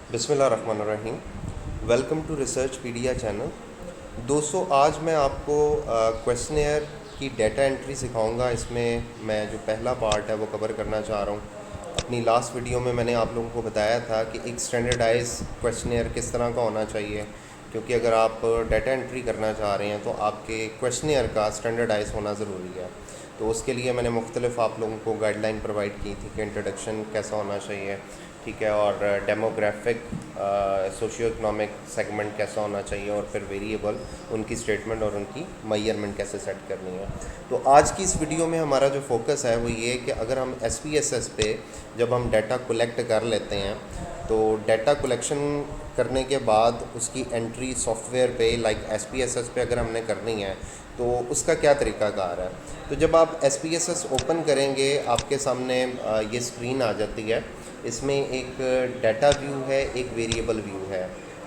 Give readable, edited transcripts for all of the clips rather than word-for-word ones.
बिस्मिल्लाहिर्रहमानिर्रहीम। Welcome to research pedia channel. दोस्तों, आज मैं आपको क्वेश्चनेयर की डेटा एंट्री सिखाऊंगा। इसमें मैं जो पहला पार्ट है वो कवर करना चाह रहा हूँ। अपनी लास्ट वीडियो में मैंने आप लोगों को बताया था कि एक स्टैंडर्डाइज क्वेश्चनेयर किस तरह का होना चाहिए, क्योंकि अगर आप डेटा एंट्री करना चाह रहे हैं तो आपके क्वेश्चनेयर का स्टैंडर्डाइज होना ज़रूरी है। तो उसके लिए मैंने मुख्तलिफ आप लोगों को गाइडलाइन प्रोवाइड की थी कि इंट्रोडक्शन कैसा होना चाहिए, ठीक है, और डेमोग्राफिक सोशियो इकनॉमिक सेगमेंट कैसा होना चाहिए, और फिर वेरिएबल उनकी स्टेटमेंट और उनकी मेजरमेंट कैसे सेट करनी है। तो आज की इस वीडियो में हमारा जो फोकस है वो ये कि अगर हम SPSS पे जब हम डाटा कलेक्ट कर लेते हैं तो डाटा कलेक्शन करने के बाद उसकी एंट्री सॉफ्टवेयर पे लाइक SPSS पे अगर हमने करनी है तो उसका क्या तरीक़ाकार है। तो जब आप SPSS ओपन करेंगे आपके सामने ये स्क्रीन आ जाती है। इसमें एक डाटा व्यू है, एक वेरिएबल व्यू है।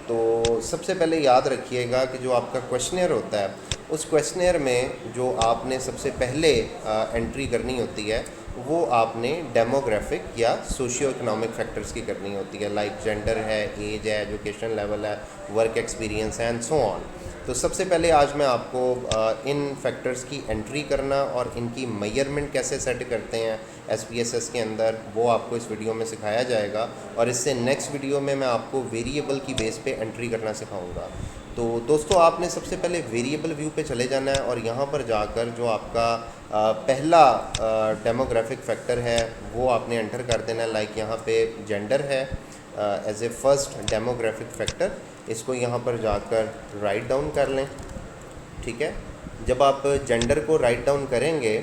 तो सबसे पहले याद रखिएगा कि जो आपका क्वेश्चनेयर होता है उस क्वेश्चनेयर में जो आपने सबसे पहले एंट्री करनी होती है वो आपने डेमोग्राफिक या सोशियो इकोनॉमिक फैक्टर्स की करनी होती है, लाइक जेंडर है, एज है, एजुकेशन लेवल है, वर्क एक्सपीरियंस है एंड सो ऑन। तो सबसे पहले आज मैं आपको इन फैक्टर्स की एंट्री करना और इनकी मेजरमेंट कैसे सेट करते हैं SPSS के अंदर वो आपको इस वीडियो में सिखाया जाएगा। और इससे नेक्स्ट वीडियो में मैं आपको वेरिएबल की बेस पे एंट्री करना सिखाऊंगा। तो दोस्तों, आपने सबसे पहले वेरिएबल व्यू पे चले जाना है और यहाँ पर जाकर जो आपका पहला डेमोग्राफिक फैक्टर है वो आपने एंटर कर देना है। लाइक यहाँ पे जेंडर है as a first demographic factor, इसको यहाँ पर जाकर राइट डाउन कर लें, ठीक है। जब आप जेंडर को राइट डाउन करेंगे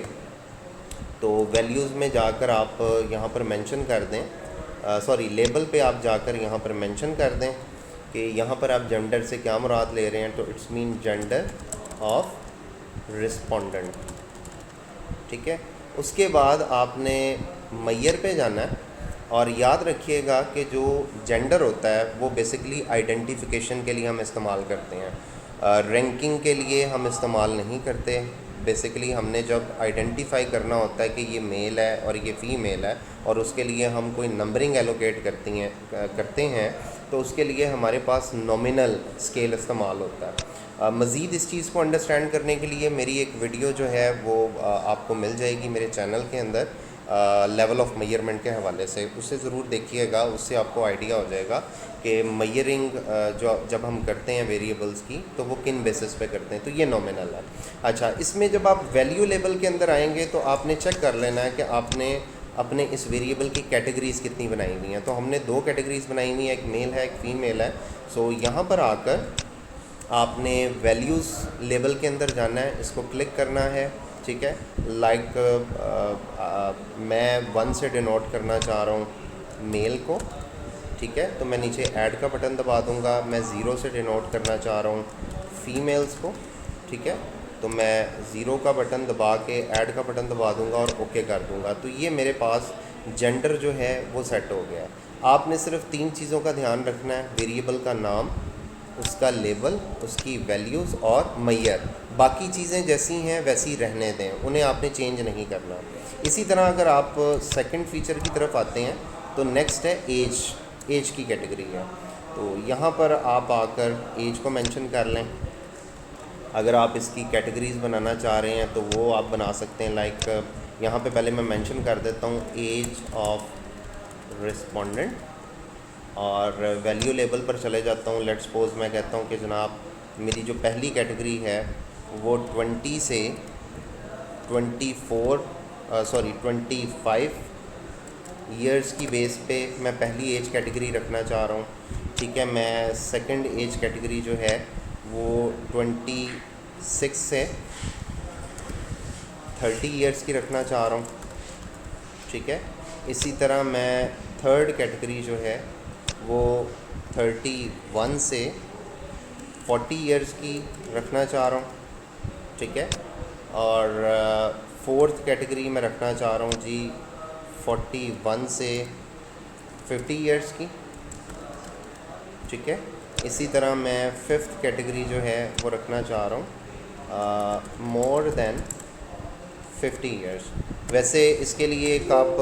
तो वैल्यूज़ में जाकर आप यहाँ पर मेंशन कर दें, सॉरी लेबल पे आप जाकर यहाँ पर मेंशन कर दें कि यहाँ पर आप जेंडर से क्या मुराद ले रहे हैं। तो it's mean gender of respondent, ठीक है। उसके बाद आपने मैयर पे जाना है और याद रखिएगा कि जो जेंडर होता है वो बेसिकली आइडेंटिफिकेशन के लिए हम इस्तेमाल करते हैं, रैंकिंग के लिए हम इस्तेमाल नहीं करते। बेसिकली हमने जब आइडेंटिफाई करना होता है कि ये मेल है और ये फ़ीमेल है और उसके लिए हम कोई नंबरिंग एलोकेट करते हैं तो उसके लिए हमारे पास नॉमिनल स्केल इस्तेमाल होता है। मज़ीद इस चीज़ को अंडरस्टैंड करने के लिए मेरी एक वीडियो जो है वो आपको मिल जाएगी मेरे चैनल के अंदर, लेवल ऑफ मेजरमेंट के हवाले से, उससे ज़रूर देखिएगा। उससे आपको आइडिया हो जाएगा कि मेजरिंग जो जब हम करते हैं वेरिएबल्स की तो वो किन बेसिस पे करते हैं। तो ये नॉमिनल है। अच्छा, इसमें जब आप वैल्यू लेवल के अंदर आएंगे तो आपने चेक कर लेना है कि आपने अपने इस वेरिएबल की कैटेगरीज़ कितनी बनाई हुई हैं। तो हमने 2 कैटेगरीज़ बनाई हुई हैं, एक मेल है, एक फ़ीमेल है। सो यहाँ पर आकर आपने वैल्यूज़ लेवल के अंदर जाना है, इसको क्लिक करना है, ठीक है। लाइक मैं 1 से डिनोट करना चाह रहा हूँ मेल को, ठीक है। तो मैं नीचे ऐड का बटन दबा दूँगा। मैं 0 से डिनोट करना चाह रहा हूँ फीमेल्स को, ठीक है। तो मैं 0 का बटन दबा के ऐड का बटन दबा दूँगा और ओके कर दूँगा। तो ये मेरे पास जेंडर जो है वो सेट हो गया। आपने सिर्फ 3 चीज़ों का ध्यान रखना है, वेरिएबल का नाम, उसका लेबल, उसकी वैल्यूज़ और मैयर। बाकी चीज़ें जैसी हैं वैसी रहने दें, उन्हें आपने चेंज नहीं करना। इसी तरह अगर आप सेकंड फीचर की तरफ आते हैं तो नेक्स्ट है एज की कैटेगरी है। तो यहाँ पर आप आकर एज को मेंशन कर लें। अगर आप इसकी कैटेगरीज़ बनाना चाह रहे हैं तो वो आप बना सकते हैं। लाइक यहाँ पे पहले मैं मेंशन कर देता हूँ एज ऑफ रिस्पोंडेंट और वैल्यू लेवल पर चले जाता हूँ। लेट्स सपोज मैं कहता हूँ कि जनाब मेरी जो पहली कैटेगरी है वो 20 से 25 ईयर्स की बेस पे मैं पहली एज कैटेगरी रखना चाह रहा हूँ, ठीक है। मैं सेकंड एज कैटेगरी जो है वो 26 से 30 ईयर्स की रखना चाह रहा हूँ, ठीक है। इसी तरह मैं थर्ड कैटेगरी जो है वो 31 से 40 ईयर्स की रखना चाह रहा हूँ, ठीक है। और फोर्थ कैटेगरी में रखना चाह रहा हूँ जी 41 से 50 ईयर्स की, ठीक है। इसी तरह मैं फिफ्थ कैटेगरी जो है वो रखना चाह रहा हूँ मोर देन 50 ईयर्स। वैसे इसके लिए एक आप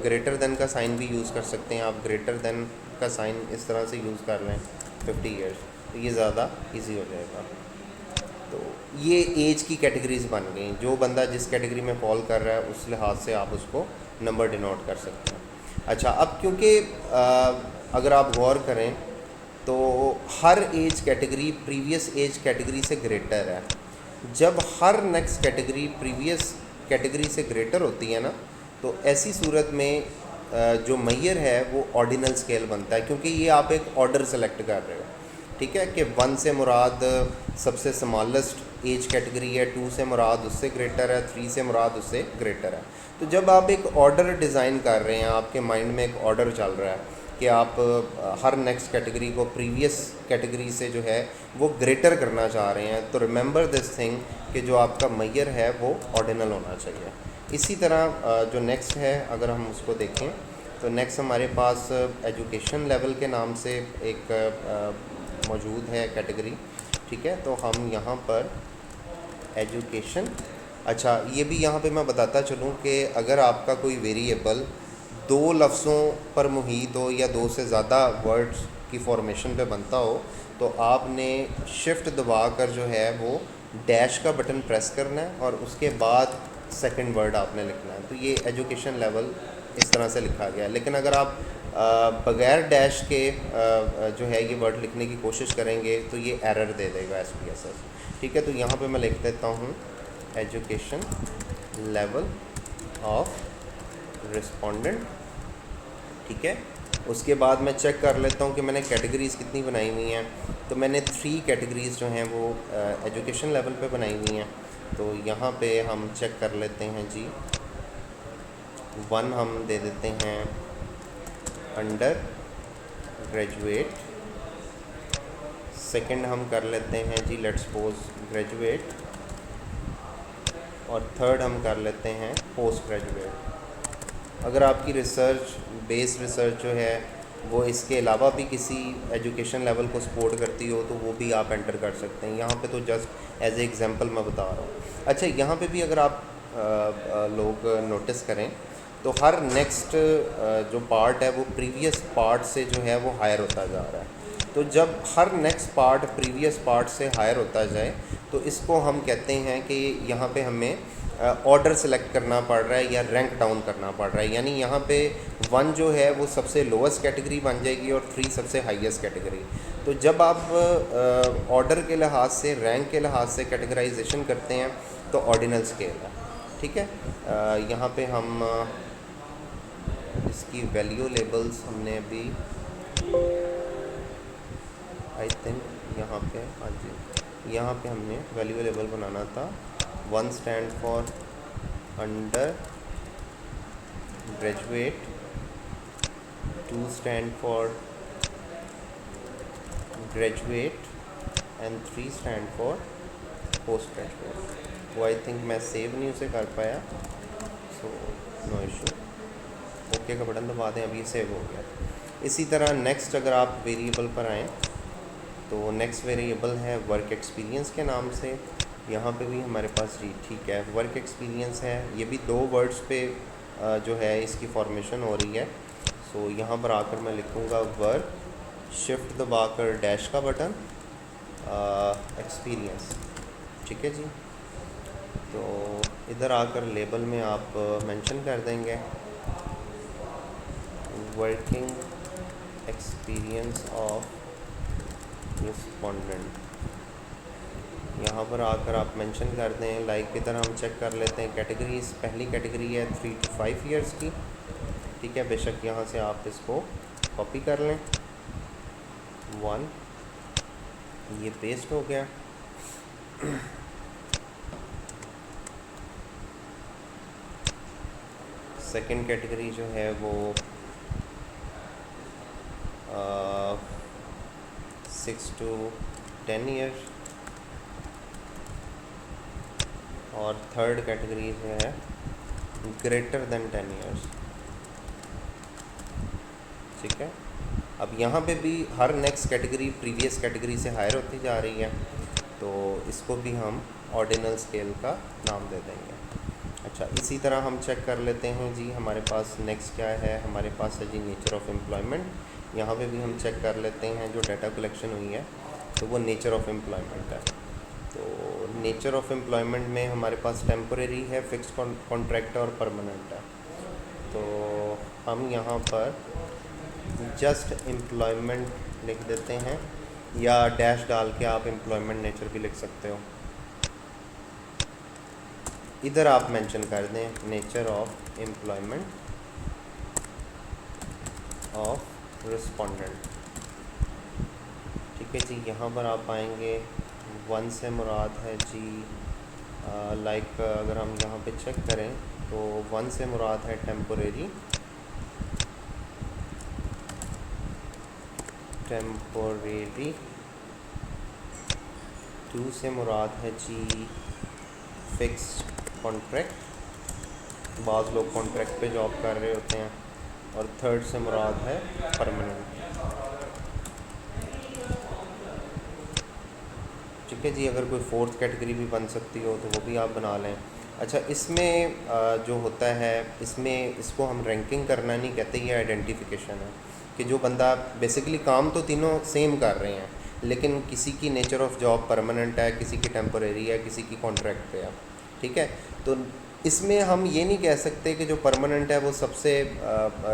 ग्रेटर देन का साइन भी यूज़ कर सकते हैं। आप ग्रेटर देन का साइन इस तरह से यूज़ कर लें 50 ईयर्स, तो ये ज़्यादा इजी हो जाएगा। तो ये एज की कैटेगरीज बन गई, जो बंदा जिस कैटेगरी में फॉल कर रहा है उस लिहाज से आप उसको नंबर डिनोट कर सकते हैं। अच्छा, अब क्योंकि अगर आप गौर करें तो हर age category previous age category से ग्रेटर है। जब हर नेक्स्ट कैटेगरी प्रीवियस कैटेगरी से ग्रेटर होती है ना, तो ऐसी सूरत में जो मैयर है वो ऑर्डिनल स्केल बनता है, क्योंकि ये आप एक ऑर्डर सेलेक्ट कर रहे हो। ठीक है कि 1 से मुराद सबसे स्मॉलेस्ट एज कैटेगरी है, 2 से मुराद उससे ग्रेटर है, 3 से मुराद उससे ग्रेटर है। तो जब आप एक ऑर्डर डिज़ाइन कर रहे हैं, आपके माइंड में एक ऑर्डर चल रहा है कि आप हर नेक्स्ट कैटेगरी को प्रीवियस कैटेगरी से जो है वो ग्रेटर करना चाह रहे हैं, तो रिमेंबर दिस थिंग कि जो आपका मैयर है वो ऑर्डिनल होना चाहिए। इसी तरह जो नेक्स्ट है अगर हम उसको देखें तो नेक्स्ट हमारे पास एजुकेशन लेवल के नाम से एक मौजूद है कैटेगरी। ठीक है, तो हम यहाँ पर एजुकेशन, अच्छा ये भी यहाँ पे मैं बताता चलूँ कि अगर आपका कोई वेरिएबल 2 लफ्ज़ों पर मुहित हो या 2 से ज़्यादा वर्ड्स की फॉर्मेशन पे बनता हो, तो आपने शिफ्ट दबा कर जो है वो डैश का बटन प्रेस करना है और उसके बाद सेकंड वर्ड आपने लिखना है। तो ये एजुकेशन लेवल इस तरह से लिखा गया है। लेकिन अगर आप बग़ैर डैश के जो है ये वर्ड लिखने की कोशिश करेंगे तो ये एरर दे देगा SPSS। ठीक है, तो यहाँ पे मैं लिख देता हूँ एजुकेशन लेवल ऑफ रिस्पोंडेंट। ठीक है, उसके बाद मैं चेक कर लेता हूँ कि मैंने कैटेगरीज़ कितनी बनाई हुई हैं। तो मैंने 3 कैटेगरीज़ जो हैं वो एजुकेशन लेवल पे बनाई हुई हैं। तो यहाँ पे हम चेक कर लेते हैं जी, 1 हम दे देते हैं अंडर ग्रेजुएट, सेकंड हम कर लेते हैं जी लेट्स सपोज ग्रेजुएट, और थर्ड हम कर लेते हैं पोस्ट ग्रेजुएट। अगर आपकी रिसर्च बेस्ड रिसर्च जो है वो इसके अलावा भी किसी एजुकेशन लेवल को सपोर्ट करती हो तो वो भी आप एंटर कर सकते हैं। यहाँ पे तो जस्ट एज ए एग्जांपल मैं बता रहा हूँ। अच्छा, यहाँ पे भी अगर आप लोग नोटिस करें तो हर नेक्स्ट जो पार्ट है वो प्रीवियस पार्ट से जो है वो हायर होता जा रहा है। तो जब हर नेक्स्ट पार्ट प्रीवियस पार्ट से हायर होता जाए तो इसको हम कहते हैं कि यहाँ पे हमें ऑर्डर सेलेक्ट करना पड़ रहा है या रैंक डाउन करना पड़ रहा है। यानी यहाँ पे 1 जो है वो सबसे लोवेस्ट कैटेगरी बन जाएगी और 3 सबसे हाईएस्ट कैटेगरी। तो जब आप ऑर्डर के लिहाज से, रैंक के लिहाज से कैटेगराइजेशन करते हैं तो ऑर्डिनल स्केल है। ठीक है, यहाँ पे हम इसकी वैल्यू लेबल्स हमने अभी आई थिंक यहाँ पे, हाँ जी यहाँ पे हमने वैल्यू लेबल बनाना था। 1 stand for under graduate, 2 stand for graduate and 3 stand for post graduate. वो आई थिंक मैं सेव नहीं उसे कर पाया, सो नो इशू। ओके का बटन दबा दें, अब ये सेव हो गया। इसी तरह नेक्स्ट अगर आप वेरिएबल पर आएँ तो नेक्स्ट वेरिएबल है वर्क एक्सपीरियंस के नाम से। यहाँ पे भी हमारे पास जी ठीक है वर्क एक्सपीरियंस है। ये भी 2 वर्ड्स पे जो है इसकी फॉर्मेशन हो रही है। सो यहाँ पर आकर मैं लिखूँगा वर्क, शिफ्ट दबाकर डैश का बटन, एक्सपीरियंस। ठीक है जी, तो इधर आकर लेबल में आप मेंशन कर देंगे वर्किंग एक्सपीरियंस ऑफ रिस्पोंडेंट। यहाँ पर आकर आप मेंशन कर दें लाइक इधर हम चेक कर लेते हैं कैटेगरीज। पहली कैटेगरी है 3 to 5 ईयर्स की। ठीक है, बेशक यहाँ से आप इसको कॉपी कर लें। 1 ये पेस्ट हो गया। सेकंड कैटेगरी जो है वो 6 to 10 ईयर्स, और थर्ड कैटेगरी जो है ग्रेटर देन 10 ईयर्स। ठीक है, अब यहाँ पे भी हर नेक्स्ट कैटेगरी प्रीवियस कैटेगरी से हायर होती जा रही है, तो इसको भी हम ऑर्डिनल स्केल का नाम दे देंगे। अच्छा, इसी तरह हम चेक कर लेते हैं जी हमारे पास नेक्स्ट क्या है। हमारे पास है जी नेचर ऑफ एम्प्लॉयमेंट। यहाँ पे भी हम चेक कर लेते हैं जो डाटा कलेक्शन हुई है, तो वो नेचर ऑफ एम्प्लॉयमेंट है। तो नेचर ऑफ एम्प्लॉयमेंट में हमारे पास टेम्परेरी है, फिक्स कॉन्ट्रैक्ट और परमानेंट है। तो हम यहाँ पर जस्ट एम्प्लॉयमेंट लिख देते हैं, या डैश डाल के आप एम्प्लॉयमेंट नेचर भी लिख सकते हो। इधर आप मेंशन कर दें nature of employment of respondent. ठीक है जी। यहाँ पर आप आएंगे, वन से मुराद है जी लाइक अगर हम यहाँ पे चेक करें तो वन से मुराद है टेम्पोरेरी, टू से मुराद है जी फिक्स्ड कॉन्ट्रैक्ट, बाज़ लोग कॉन्ट्रैक्ट पे जॉब कर रहे होते हैं, और थर्ड से मुराद है परमानेंट। ठीक है जी। अगर कोई फोर्थ कैटेगरी भी बन सकती हो तो वो भी आप बना लें। अच्छा, इसमें जो होता है, इसमें इसको हम रैंकिंग करना नहीं कहते, ये आइडेंटिफिकेशन है कि जो बंदा बेसिकली काम तो तीनों सेम कर रहे हैं, लेकिन किसी की नेचर ऑफ जॉब परमानेंट है, किसी की टेम्पोरेरी है, किसी की कॉन्ट्रैक्ट पे है। ठीक है, तो इसमें हम ये नहीं कह सकते कि जो परमानेंट है वो सबसे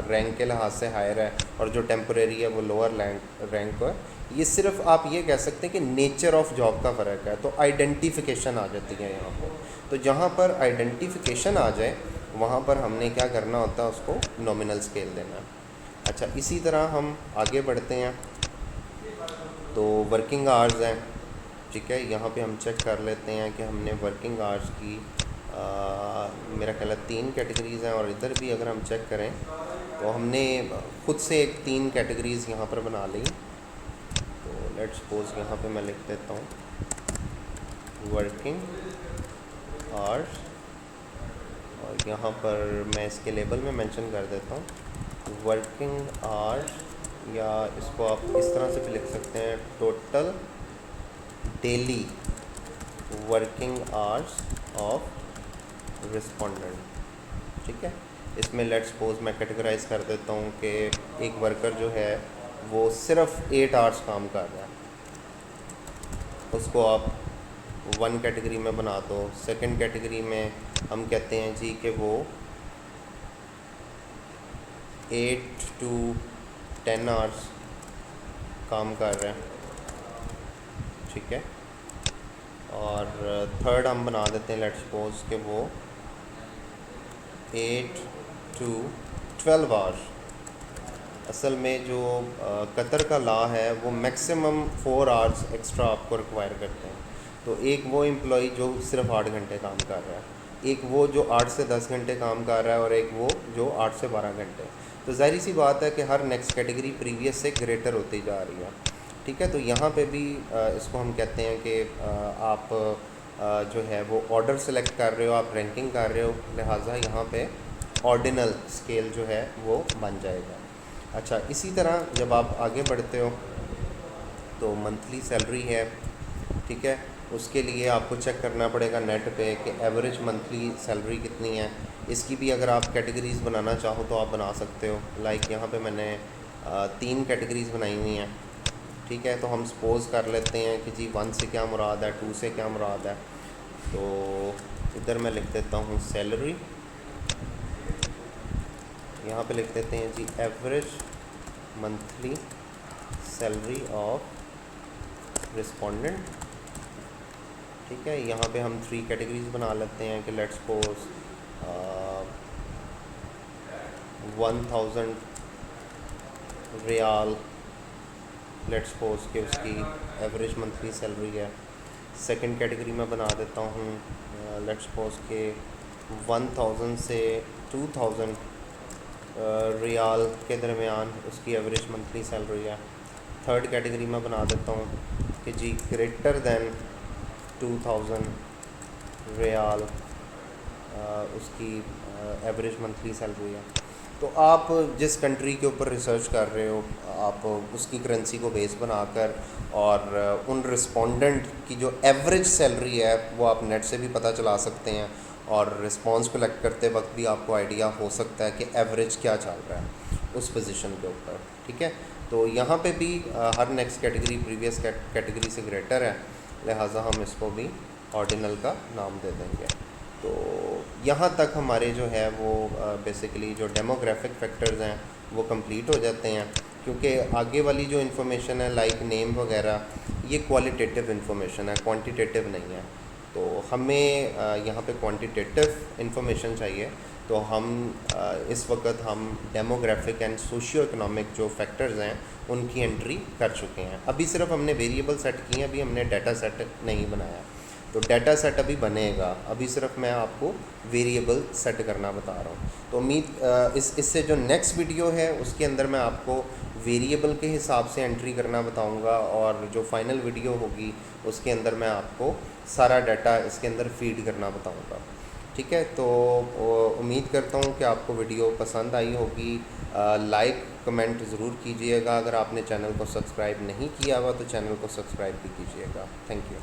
रैंक के लिहाज से हायर है और जो टेम्पोरेरी है वो लोअर रैंक है। ये सिर्फ आप ये कह सकते हैं कि नेचर ऑफ जॉब का फ़र्क है, तो आइडेंटिफिकेशन आ जाती है यहाँ पर। तो जहाँ पर आइडेंटिफिकेशन आ जाए वहाँ पर हमने क्या करना होता है, उसको नॉमिनल स्केल देना है। अच्छा, इसी तरह हम आगे बढ़ते हैं तो वर्किंग आवर्स हैं। ठीक है, यहाँ पे हम चेक कर लेते हैं कि हमने वर्किंग आवर्स की मेरा ख्याल है 3 कैटेगरीज़ हैं, और इधर भी अगर हम चेक करें तो हमने खुद से एक 3 कैटेगरीज़ यहाँ पर बना ली। तो लेट्स सपोज यहाँ पे मैं लिख देता हूँ वर्किंग आवर्स, और यहाँ पर मैं इसके लेबल में मेंशन कर देता हूँ वर्किंग आवर्स, या इसको आप इस तरह से भी लिख सकते हैं total daily working hours of respondent. ठीक है, इसमें लेट्स सपोज मैं कैटेगराइज कर देता हूँ कि एक वर्कर जो है वो सिर्फ 8 आवर्स काम कर रहा है, उसको आप 1 कैटेगरी में बना दो। सेकंड कैटेगरी में हम कहते हैं जी कि वो 8 to 10 आवर्स काम कर रहे हैं। ठीक है, और थर्ड हम बना देते हैं लेट्स सपोज कि वो 8 to 12 आवर्स। असल में जो कतर का लॉ है वो मैक्सिमम 4 आवर्स एक्स्ट्रा आपको रिक्वायर करते हैं। तो एक वो एम्प्लॉई जो सिर्फ 8 घंटे काम कर रहा है, एक वो जो 8 से 10 घंटे काम कर रहा है, और एक वो जो 8 से 12 घंटे। तो ज़ाहिर सी बात है कि हर नेक्स्ट कैटेगरी प्रीवियस से ग्रेटर होती जा रही है। ठीक है, तो यहाँ पे भी इसको हम कहते हैं कि आप जो है वो ऑर्डर सेलेक्ट कर रहे हो, आप रैंकिंग कर रहे हो, लिहाजा यहाँ पे ऑर्डिनल स्केल जो है वो बन जाएगा। अच्छा, इसी तरह जब आप आगे बढ़ते हो तो मंथली सैलरी है। ठीक है, उसके लिए आपको चेक करना पड़ेगा नेट पे कि एवरेज मंथली सैलरी कितनी है। इसकी भी अगर आप कैटेगरीज़ बनाना चाहो तो आप बना सकते हो। लाइक यहाँ पे मैंने 3 कैटेगरीज़ बनाई हुई हैं। ठीक है, तो हम सपोज़ कर लेते हैं कि जी 1 से क्या मुराद है, 2 से क्या मुराद है। तो इधर मैं लिख देता हूँ सैलरी, यहाँ पे लिख देते हैं जी average monthly salary of respondent. ठीक है, यहाँ पे हम 3 कैटेगरीज बना लेते हैं कि let's suppose 1000 riyal let's suppose कि उसकी एवरेज मंथली सैलरी है। सेकंड कैटेगरी में बना देता हूँ लेट्स सपोज के 1000 से 2000 रियाल के दरमियान उसकी एवरेज मंथली सैलरी है। थर्ड कैटेगरी में बना देता हूँ कि जी ग्रेटर दैन 2000 रियाल उसकी एवरेज मंथली सैलरी है। तो आप जिस कंट्री के ऊपर रिसर्च कर रहे हो, आप उसकी करेंसी को बेस बनाकर और उन रिस्पोंडेंट की जो एवरेज सैलरी है वो आप नेट से भी पता चला सकते हैं, और रिस्पांस कलेक्ट करते वक्त भी आपको आइडिया हो सकता है कि एवरेज क्या चल रहा है उस पोजीशन के ऊपर। ठीक है, तो यहाँ पे भी हर नेक्स्ट कैटेगरी प्रीवियस कैटेगरी से ग्रेटर है, लिहाजा हम इसको भी ऑर्डिनल का नाम दे देंगे। तो यहाँ तक हमारे जो है वो बेसिकली जो डेमोग्राफिक फैक्टर्स हैं वो कंप्लीट हो जाते हैं, क्योंकि आगे वाली जो इन्फॉर्मेशन है लाइक नेम वगैरह ये क्वालिटेटिव इन्फॉर्मेशन है, क्वांटिटेटिव नहीं है। तो हमें यहाँ पे क्वांटिटेटिव इन्फॉर्मेशन चाहिए। तो हम इस वक्त हम डेमोग्राफिक एंड सोशियो इकोनॉमिक जो फैक्टर्स हैं उनकी एंट्री कर चुके हैं। अभी सिर्फ हमने वेरिएबल सेट किए हैं, अभी हमने डाटा सेट नहीं बनाया। तो डाटा सेट अभी बनेगा, अभी सिर्फ मैं आपको वेरिएबल सेट करना बता रहा हूँ। तो उम्मीद इससे जो नेक्स्ट वीडियो है उसके अंदर मैं आपको वेरिएबल के हिसाब से एंट्री करना बताऊँगा, और जो फाइनल वीडियो होगी उसके अंदर मैं आपको सारा डाटा इसके अंदर फीड करना बताऊँगा। ठीक है, तो उम्मीद करता हूँ कि आपको वीडियो पसंद आई होगी। लाइक कमेंट ज़रूर कीजिएगा। अगर आपने चैनल को सब्सक्राइब नहीं किया हुआ तो चैनल को सब्सक्राइब भी कीजिएगा। Thank you.